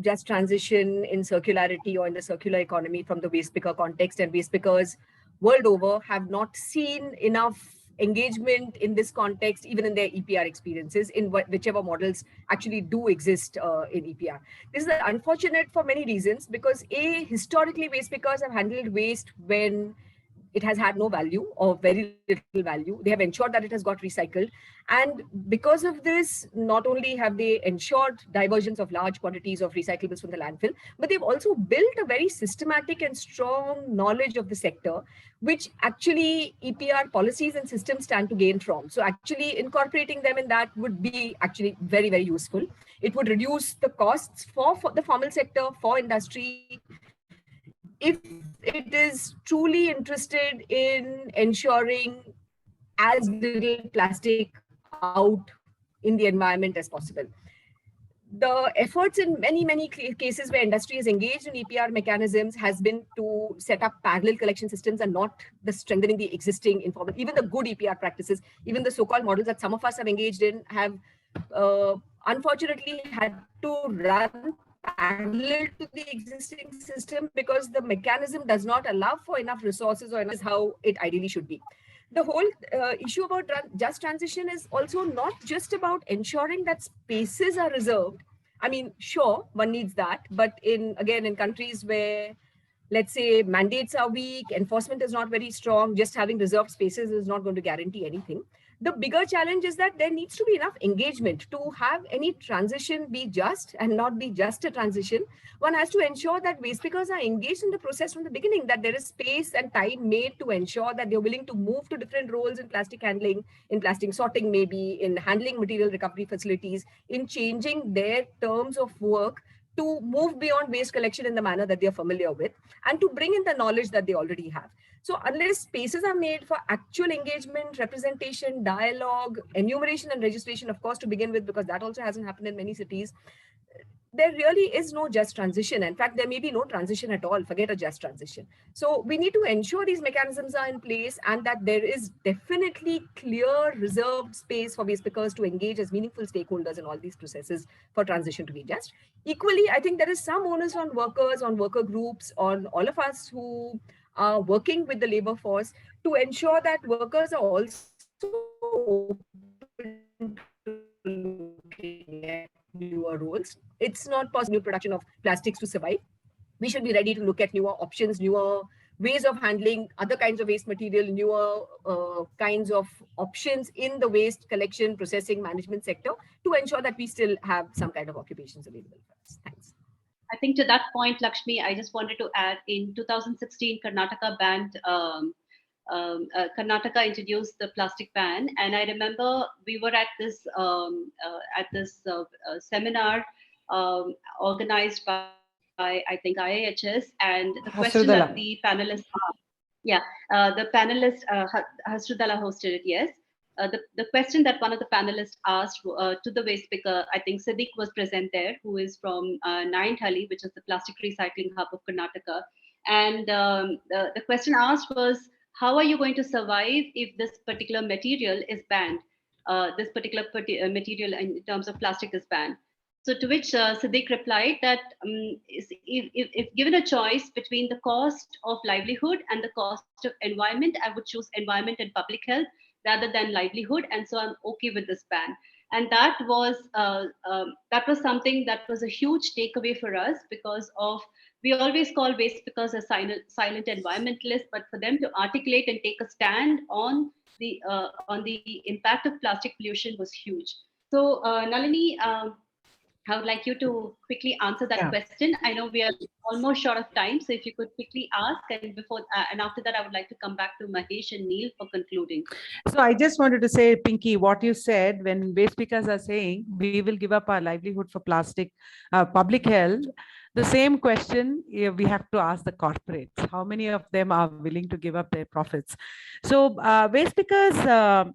just transition in circularity or in the circular economy from the waste picker context, and waste pickers world over have not seen enough engagement in this context, even in their EPR experiences, in whichever models actually do exist in EPR. This is unfortunate for many reasons, because historically waste pickers have handled waste when it has had no value or very little value. They have ensured that it has got recycled. And because of this, not only have they ensured diversions of large quantities of recyclables from the landfill, but they've also built a very systematic and strong knowledge of the sector, which actually EPR policies and systems stand to gain from. So actually incorporating them in that would be actually very, very useful. It would reduce the costs for the formal sector, for industry, if it is truly interested in ensuring as little plastic out in the environment as possible. The efforts in many cases where industry is engaged in EPR mechanisms has been to set up parallel collection systems and not the strengthening the existing informal, even the good EPR practices, even the so-called models that some of us have engaged in have unfortunately had to run parallel to the existing system because the mechanism does not allow for enough resources or enough how it ideally should be. The whole issue about just transition is also not just about ensuring that spaces are reserved. I mean, sure, one needs that, but in countries where, let's say, mandates are weak, enforcement is not very strong, just having reserved spaces is not going to guarantee anything. The bigger challenge is that there needs to be enough engagement to have any transition be just and not be just a transition. One has to ensure that waste pickers are engaged in the process from the beginning, that there is space and time made to ensure that they're willing to move to different roles in plastic handling, in plastic sorting, maybe in handling material recovery facilities, in changing their terms of work to move beyond waste collection in the manner that they're familiar with and to bring in the knowledge that they already have. So unless spaces are made for actual engagement, representation, dialogue, enumeration and registration, of course, to begin with, because that also hasn't happened in many cities, there really is no just transition. In fact, there may be no transition at all, forget a just transition. So we need to ensure these mechanisms are in place and that there is definitely clear reserved space for waste pickers to engage as meaningful stakeholders in all these processes for transition to be just. Equally, I think there is some onus on workers, on worker groups, on all of us who are working with the labor force to ensure that workers are also open to looking at newer roles. It's not possible new production of plastics to survive. We should be ready to look at newer options, newer ways of handling other kinds of waste material, newer kinds of options in the waste collection, processing, management sector to ensure that we still have some kind of occupations available for us. Thanks. I think to that point, Lakshmi, I just wanted to add in 2016, Karnataka introduced the plastic ban, and I remember we were at this seminar organized by I think IIHS, and the question that the panelists Hasrudala hosted it. Yes, the question that one of the panelists asked to the waste picker, I think Siddiq was present there, who is from Nayanthali, which is the plastic recycling hub of Karnataka, and the question asked was, how are you going to survive if this particular material is banned? This particular material in terms of plastic is banned. So to which Siddiq replied that if given a choice between the cost of livelihood and the cost of environment, I would choose environment and public health rather than livelihood, and so I'm okay with this ban. And that was something that was a huge takeaway for us, because of we always call waste pickers a silent environmentalist, but for them to articulate and take a stand on the impact of plastic pollution was huge. So Nalini, I would like you to quickly answer that question. I know we are almost short of time, so if you could quickly ask, and after that, I would like to come back to Mahesh and Neil for concluding. So I just wanted to say, Pinky, what you said, when waste pickers are saying we will give up our livelihood for plastic, public health, the same question we have to ask the corporates. How many of them are willing to give up their profits? So waste pickers, there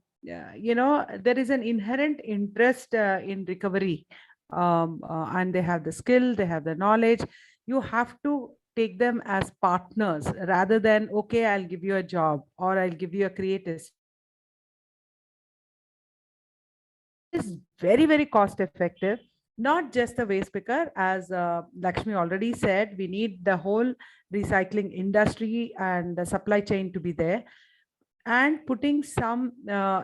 is an inherent interest in recovery. And they have the skill, they have the knowledge. You have to take them as partners rather than, okay, I'll give you a job or I'll give you a creative. It's very, very cost effective. Not just the waste picker, as Lakshmi already said, we need the whole recycling industry and the supply chain to be there, and putting a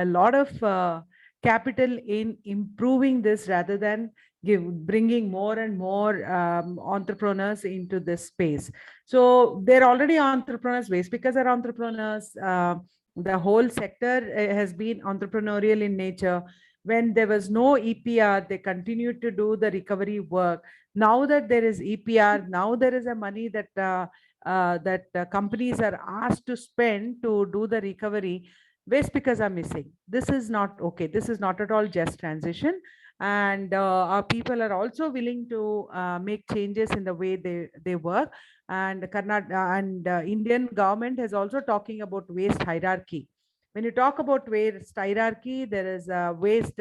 lot of capital in improving this rather than bringing more and more entrepreneurs into this space. So they're already entrepreneurs. Waste pickers are entrepreneurs. The whole sector has been entrepreneurial in nature. When there was no EPR, they continued to do the recovery work. Now that there is EPR, now there is a money that companies are asked to spend to do the recovery. Waste pickers are missing. This is not okay. This is not at all just transition. And our people are also willing to make changes in the way they work. And Karnataka and Indian government is also talking about waste hierarchy. When you talk about waste hierarchy, there is a waste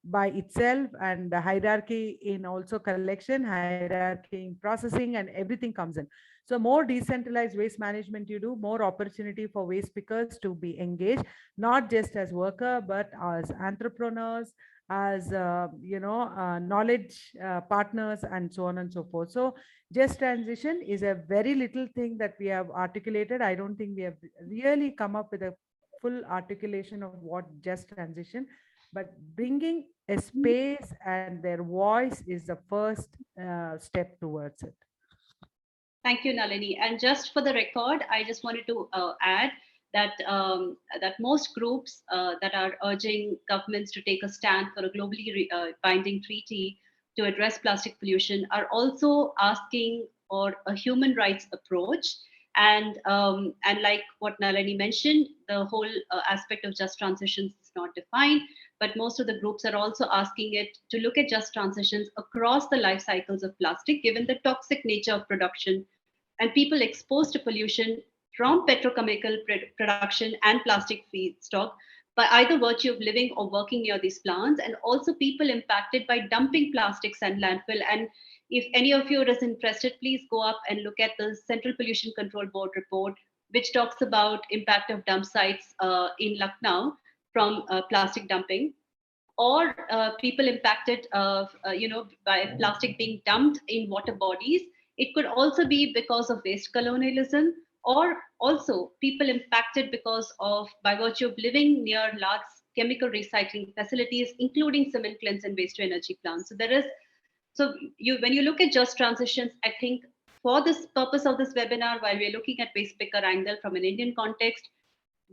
by itself, and the hierarchy in also collection, hierarchy in processing, and everything comes in. So more decentralized waste management you do, more opportunity for waste pickers to be engaged, not just as worker, but as entrepreneurs, as knowledge partners, and so on and so forth. So just transition is a very little thing that we have articulated. I don't think we have really come up with a full articulation of what just transition, but bringing a space and their voice is the first step towards it. Thank you, Nalini. And just for the record, I just wanted to add that that most groups that are urging governments to take a stand for a globally binding treaty to address plastic pollution are also asking for a human rights approach. And like what Nalini mentioned, the whole aspect of just transitions is not defined, but most of the groups are also asking it to look at just transitions across the life cycles of plastic, given the toxic nature of production and people exposed to pollution from petrochemical production and plastic feedstock by either virtue of living or working near these plants, and also people impacted by dumping plastics and landfill. And if any of you is interested, please go up and look at the Central Pollution Control Board report, which talks about impact of dump sites in Lucknow from plastic dumping, or people impacted by plastic being dumped in water bodies. It could also be because of waste colonialism, or also people impacted because of by virtue of living near large chemical recycling facilities, including cement plants and waste to energy plants. So there is, so you when you look at just transitions, I think for this purpose of this webinar, while we're looking at waste picker angle from an Indian context,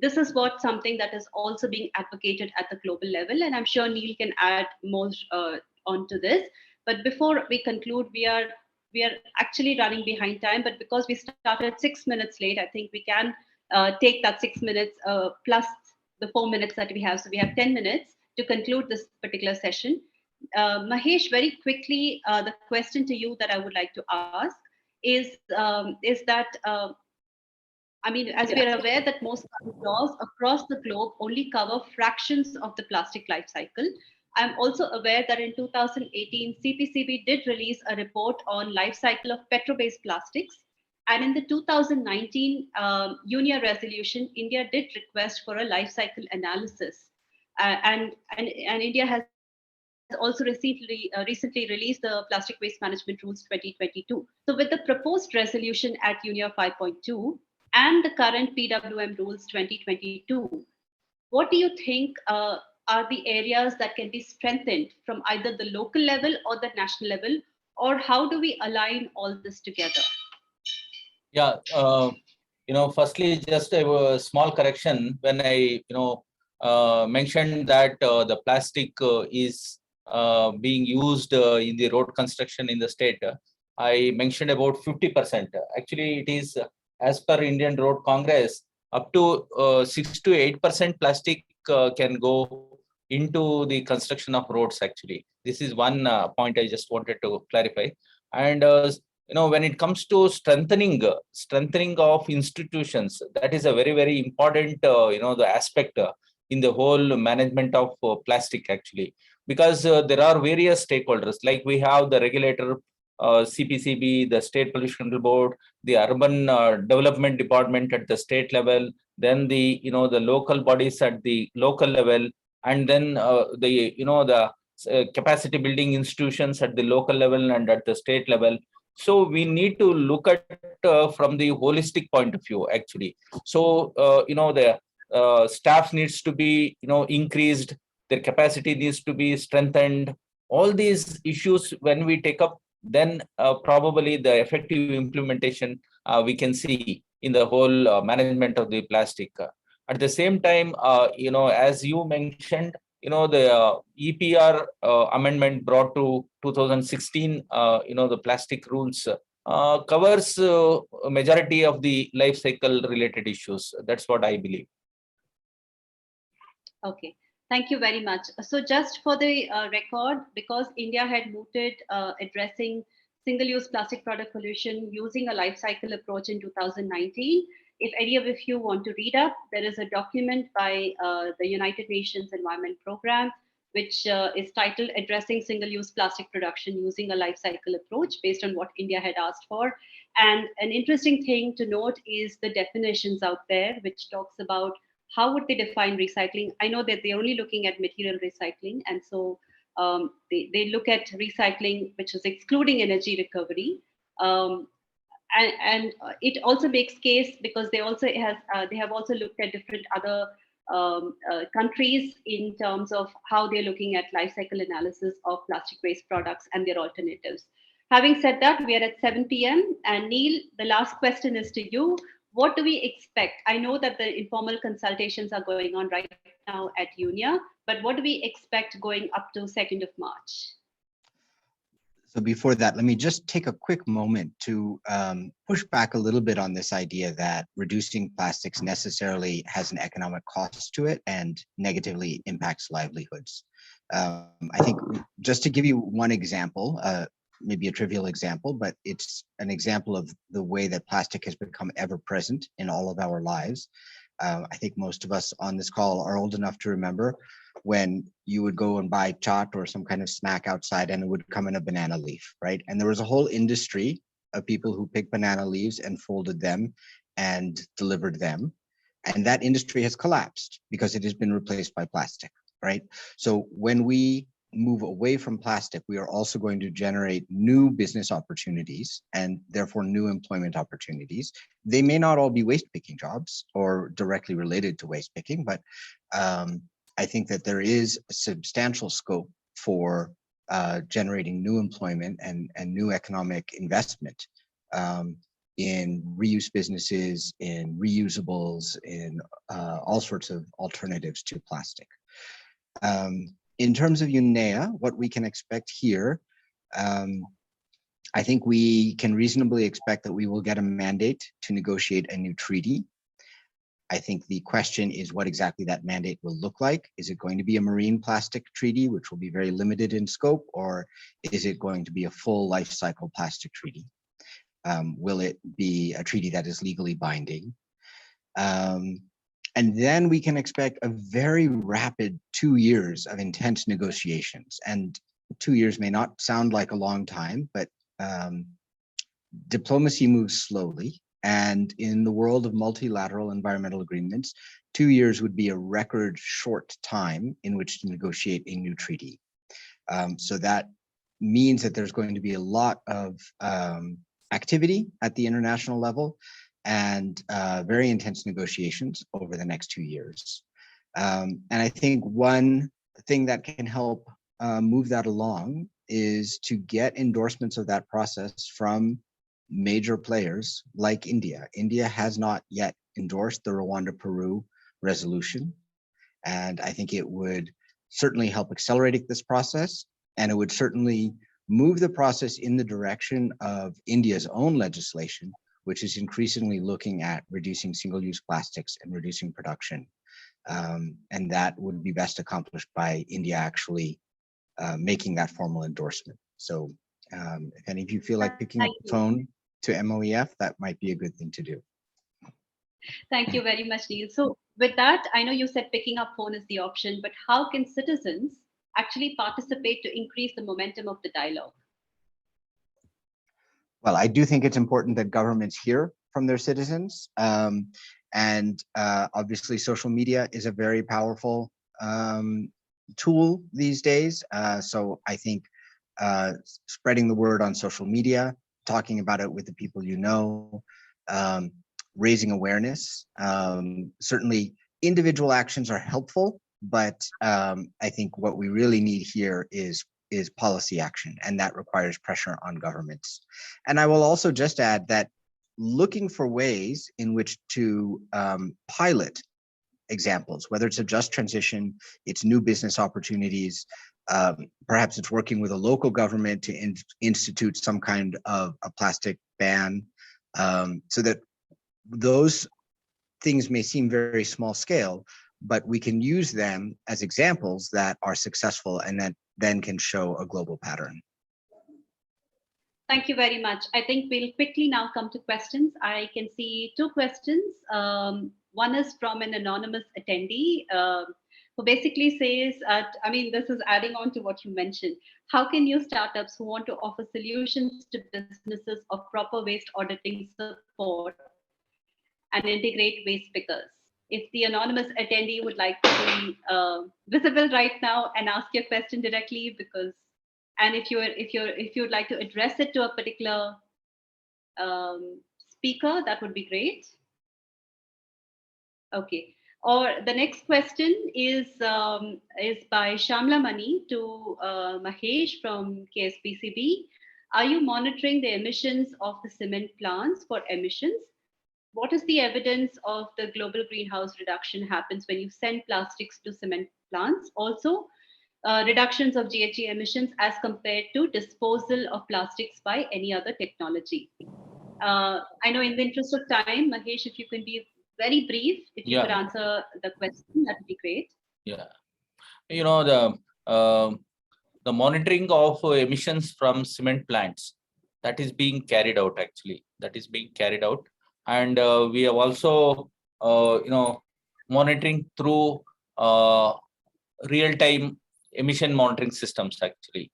this is what something that is also being advocated at the global level, and I'm sure Neil can add more onto this. But before we conclude, we are actually running behind time, but because we started 6 minutes late, I think we can take that 6 minutes plus the 4 minutes that we have. So we have 10 minutes to conclude this particular session. Mahesh, very quickly, the question to you that I would like to ask is that I mean, as we are aware that most laws across the globe only cover fractions of the plastic life cycle. I'm also aware that in 2018, CPCB did release a report on life cycle of petro-based plastics. And in the 2019 UNEA resolution, India did request for a life cycle analysis. And India has also recently released the Plastic Waste Management Rules 2022. So with the proposed resolution at UNEA 5.2, and the current PWM rules 2022, what do you think are the areas that can be strengthened from either the local level or the national level, or how do we align all this together? Yeah, firstly, just a small correction. When I, mentioned that the plastic is being used in the road construction in the state, I mentioned about 50%. Actually, it is as per Indian Road Congress, up to 6 to 8% plastic can go into the construction of roads. Actually, this is one point I just wanted to clarify. And when it comes to strengthening of institutions, that is a very, very important the aspect in the whole management of plastic, actually, because there are various stakeholders, like we have the regulator, CPCB, the State Pollution Control Board, the Urban Development Department at the state level, then the the local bodies at the local level, and then the capacity building institutions at the local level and at the state level. So we need to look at from the holistic point of view, actually. So the staff needs to be increased, their capacity needs to be strengthened, All these issues, when we take up, then probably the effective implementation we can see in the whole management of the plastic. At the same time, as you mentioned, the EPR amendment brought to 2016, the plastic rules covers a majority of the life cycle related issues. That's what I believe. Okay, thank you very much. So just for the record, because India had mooted addressing single-use plastic product pollution using a life cycle approach in 2019, if any of you want to read up, there is a document by the United Nations Environment Programme, which is titled Addressing Single-Use Plastic Production Using a Life Cycle Approach, based on what India had asked for. And an interesting thing to note is the definitions out there, which talks about how would they define recycling. I know that they're only looking at material recycling, and so they look at recycling, which is excluding energy recovery. And it also makes case because they have also looked at different other countries in terms of how they're looking at life cycle analysis of plastic waste products and their alternatives. Having said that, we are at 7 p.m. And Neil, the last question is to you. What do we expect? I know that the informal consultations are going on right now at UNEA, but what do we expect going up to 2nd of March? So before that, let me just take a quick moment to push back a little bit on this idea that reducing plastics necessarily has an economic cost to it and negatively impacts livelihoods. I think just to give you one example, maybe a trivial example, but it's an example of the way that plastic has become ever present in all of our lives. I think most of us on this call are old enough to remember when you would go and buy chaat or some kind of snack outside and it would come in a banana leaf, right? And there was a whole industry of people who picked banana leaves and folded them and delivered them. And that industry has collapsed because it has been replaced by plastic, right? So when we move away from plastic, we are also going to generate new business opportunities and therefore new employment opportunities. They may not all be waste picking jobs or directly related to waste picking, but I think that there is a substantial scope for generating new employment and new economic investment in reuse businesses, in reusables, in all sorts of alternatives to plastic. In terms of UNEA, what we can expect here, I think we can reasonably expect that we will get a mandate to negotiate a new treaty. I think the question is what exactly that mandate will look like. Is it going to be a marine plastic treaty, which will be very limited in scope, or is it going to be a full life cycle plastic treaty? Will it be a treaty that is legally binding? And then we can expect a very rapid 2 years of intense negotiations. And 2 years may not sound like a long time, but diplomacy moves slowly. And in the world of multilateral environmental agreements, 2 years would be a record short time in which to negotiate a new treaty. So that means that there's going to be a lot of activity at the international level and very intense negotiations over the next 2 years. And I think one thing that can help move that along is to get endorsements of that process from major players like India. India has not yet endorsed the Rwanda-Peru resolution. And I think it would certainly help accelerate this process. And it would certainly move the process in the direction of India's own legislation, which is increasingly looking at reducing single-use plastics and reducing production. And that would be best accomplished by India actually making that formal endorsement. So if any of you feel like picking up the phone to MOEF, that might be a good thing to do. Thank you very much, Neil. So with that, I know you said picking up phone is the option, but how can citizens actually participate to increase the momentum of the dialogue? Well, I do think it's important that governments hear from their citizens. And obviously social media is a very powerful tool these days. So I think spreading the word on social media, talking about it with the people you know, raising awareness. Certainly individual actions are helpful, but I think what we really need here is is policy action, and that requires pressure on governments. And I will also just add that looking for ways in which to pilot examples, whether it's a just transition, it's new business opportunities, perhaps it's working with a local government to institute some kind of a plastic ban, so that those things may seem very small scale, but we can use them as examples that are successful and that then can show a global pattern. Thank you very much. I think we'll quickly now come to questions. I can see two questions. One is from an anonymous attendee who basically says, I mean, this is adding on to what you mentioned. How can new startups who want to offer solutions to businesses of proper waste auditing support and integrate waste pickers? If the anonymous attendee would like to be visible right now and ask your question directly, because, and if you would like to address it to a particular speaker, that would be great. Okay. Or the next question is by Shamla Mani to Mahesh from KSPCB. Are you monitoring the emissions of the cement plants for emissions? What is the evidence of the global greenhouse reduction happens when you send plastics to cement plants? Also, reductions of GHG emissions as compared to disposal of plastics by any other technology. I know in the interest of time, Mahesh, if you can be very brief, if you could answer the question, that would be great. Yeah. You know, the monitoring of emissions from cement plants, that is being carried out actually. That is being carried out. And we have also, monitoring through real-time emission monitoring systems actually.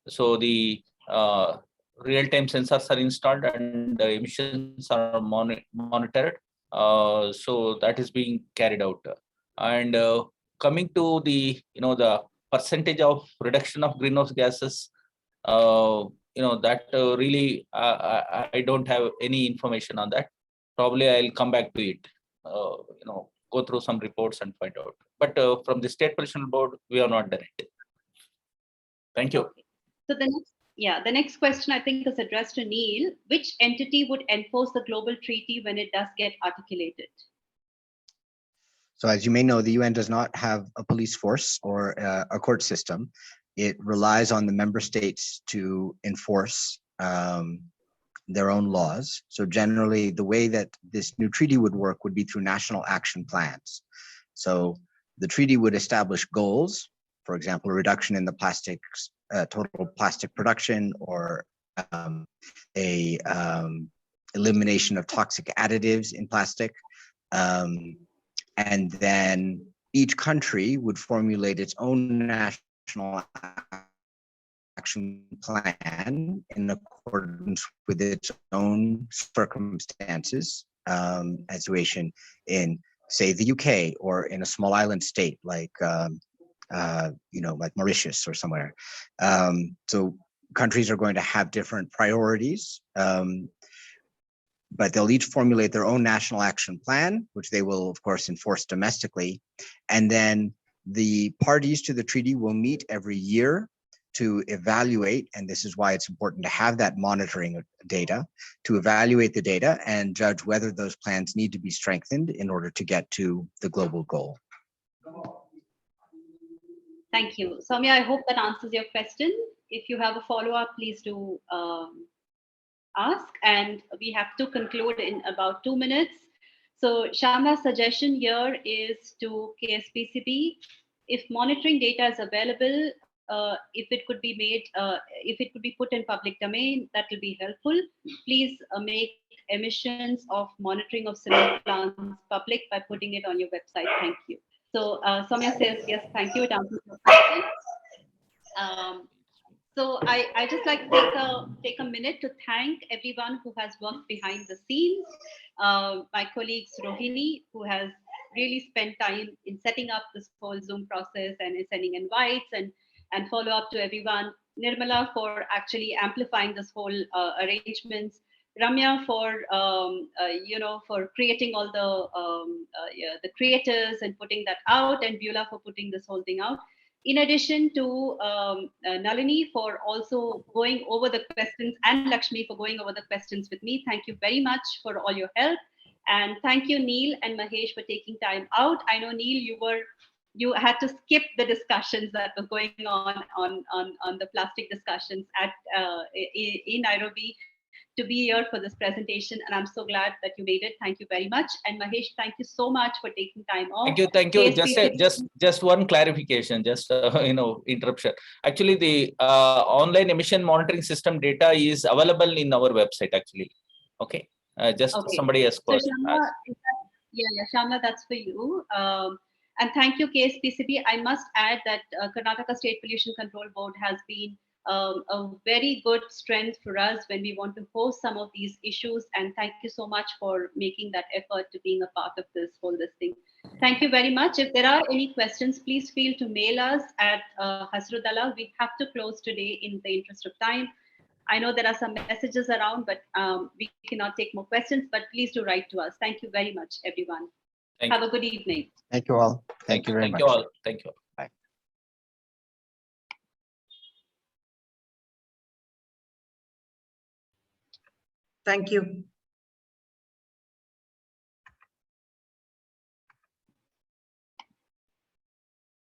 So the real-time sensors are installed and the emissions are monitored. So that is being carried out. And coming to the, the percentage of reduction of greenhouse gases, that really I don't have any information on that. Probably I'll come back to it, go through some reports and find out. But from the State Pollution Board, we are not done it. Thank you. Okay. So the next question I think is addressed to Neil. Which entity would enforce the global treaty when it does get articulated? So as you may know, the UN does not have a police force or a court system. It relies on the member states to enforce their own laws. So generally, the way that this new treaty would work would be through national action plans. So the treaty would establish goals, for example, a reduction in the plastics, total plastic production, or elimination of toxic additives in plastic. And then each country would formulate its own national action plan in accordance with its own circumstances, situation in, say, the UK or in a small island state like, like Mauritius or somewhere. So countries are going to have different priorities, but they'll each formulate their own national action plan, which they will, of course, enforce domestically. And then the parties to the treaty will meet every year to evaluate, and this is why it's important to have that monitoring data, to evaluate the data and judge whether those plans need to be strengthened in order to get to the global goal. Thank you. Soumya, I hope that answers your question. If you have a follow-up, please do ask, and we have to conclude in about 2 minutes. So Shamla's suggestion here is to KSPCB, if monitoring data is available, if it could be made, if it could be put in public domain, that will be helpful. Please make emissions of monitoring of cement plants public by putting it on your website. Thank you. So Soumya says, yes, thank you. It answers your question. So I just like to take a minute to thank everyone who has worked behind the scenes. My colleagues Rohini, who has really spent time in setting up this whole Zoom process and is sending invites and follow up to everyone. Nirmala for actually amplifying this whole arrangements. Ramya for for creating all the creators and putting that out, and Beulah for putting this whole thing out. In addition to Nalini for also going over the questions, and Lakshmi for going over the questions with me. Thank you very much for all your help. And thank you, Neil and Mahesh, for taking time out. I know, Neil, you had to skip the discussions that were going on the plastic discussions at in Nairobi to be here for this presentation, and I'm so glad that you made it. Thank you very much. And Mahesh, thank you so much for taking time off. Thank you. Thank you. Just one clarification, just interruption. Actually, the online emission monitoring system data is available in our website. Actually, okay. Okay. Somebody has So questioned. Shamla, that's for you. And thank you, KSPCB. I must add that Karnataka State Pollution Control Board has been a very good strength for us when we want to host some of these issues. And thank you so much for making that effort to being a part of this whole thing. Thank you very much. If there are any questions, please feel to mail us at Hasrudala. We have to close today in the interest of time. I know there are some messages around, but we cannot take more questions, but please do write to us. Thank you very much, everyone. Have a good evening. Thank you all. Thank you very much. Thank you all. Thank you. Bye. Thank you.